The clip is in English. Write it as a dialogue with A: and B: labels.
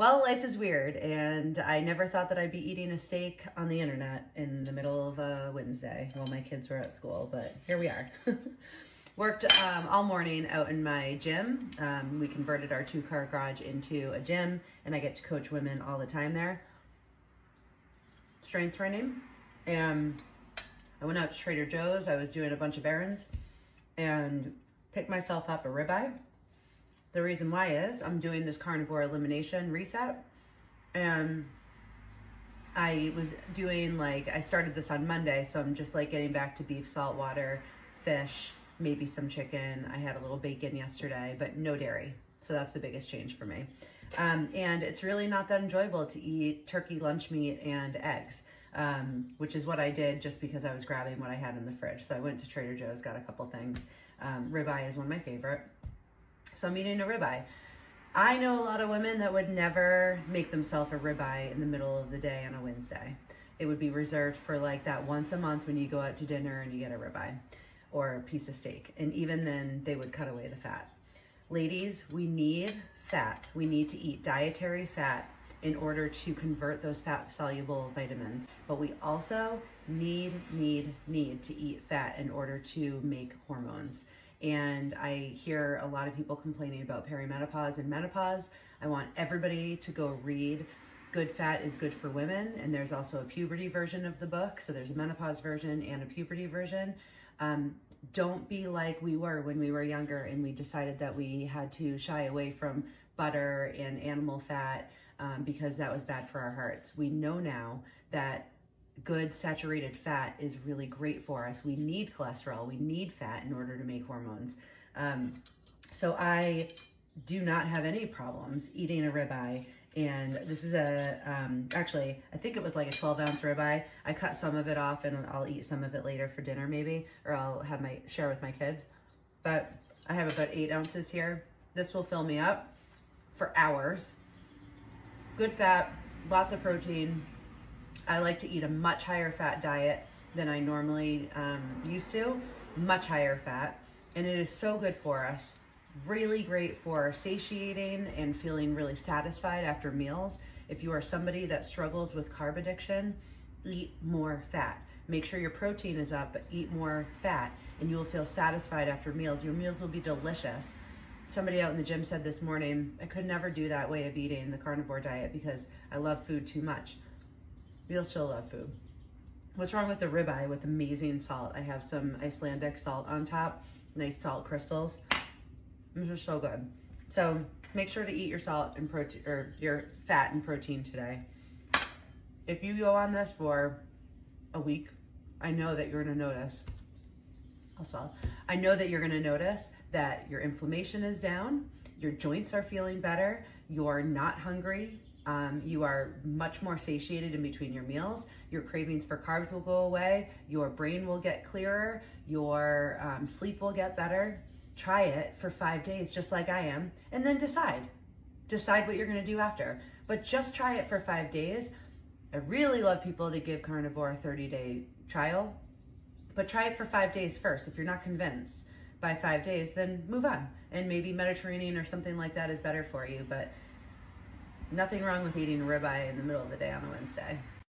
A: Well, life is weird, and I never thought that I'd be eating a steak on the internet in the middle of a Wednesday while my kids were at school, but here we are. Worked all morning out in my gym. We converted our 2-car garage into a gym, and I get to coach women all the time there. Strength training. And I went out to Trader Joe's. I was doing a bunch of errands and picked myself up a ribeye. The reason why is I'm doing this carnivore elimination reset, and I was doing I started this on Monday, so I'm just getting back to beef, salt water, fish, maybe some chicken. I had a little bacon yesterday, but no dairy. So that's the biggest change for me. And it's really not that enjoyable to eat turkey lunch meat and eggs, which is what I did just because I was grabbing what I had in the fridge. So I went to Trader Joe's, got a couple things. Ribeye is one of my favorite. So I'm eating a ribeye. I know a lot of women that would never make themselves a ribeye in the middle of the day on a Wednesday. It would be reserved for that once a month when you go out to dinner and you get a ribeye or a piece of steak. And even then they would cut away the fat. Ladies, we need fat. We need to eat dietary fat in order to convert those fat soluble vitamins. But we also need to eat fat in order to make hormones. And I hear a lot of people complaining about perimenopause and menopause. I want everybody to go read Good Fat is Good for Women. And there's also a puberty version of the book. So there's a menopause version and a puberty version. Don't be like we were when we were younger and we decided that we had to shy away from butter and animal fat because that was bad for our hearts. We know now that good saturated fat is really great for us. We need cholesterol, we need fat in order to make hormones. So I do not have any problems eating a ribeye. And this is actually, I think it was a 12-ounce ribeye. I cut some of it off and I'll eat some of it later for dinner maybe, or I'll have share with my kids. But I have about 8 ounces here. This will fill me up for hours. Good fat, lots of protein. I like to eat a much higher fat diet than I normally used to, much higher fat. And it is so good for us. Really great for satiating and feeling really satisfied after meals. If you are somebody that struggles with carb addiction, eat more fat. Make sure your protein is up, but eat more fat and you will feel satisfied after meals. Your meals will be delicious. Somebody out in the gym said this morning, I could never do that way of eating, the carnivore diet, because I love food too much. You'll still love food. What's wrong with the ribeye with amazing salt? I have some Icelandic salt on top, nice salt crystals. This is so good. So make sure to eat your salt and protein, or your fat and protein today. If you go on this for a week, I know that you're gonna notice. I know that you're gonna notice that your inflammation is down, your joints are feeling better, you're not hungry, you are much more satiated in between your meals, your cravings for carbs will go away, your brain will get clearer, your sleep will get better. Try it for 5 days, just like I am, and then decide what you're gonna do after. But just try it for 5 days. I really love people to give carnivore a 30-day trial, but try it for 5 days first. If you're not convinced by 5 days, then move on. And maybe Mediterranean or something like that is better for you, but nothing wrong with eating a ribeye in the middle of the day on a Wednesday.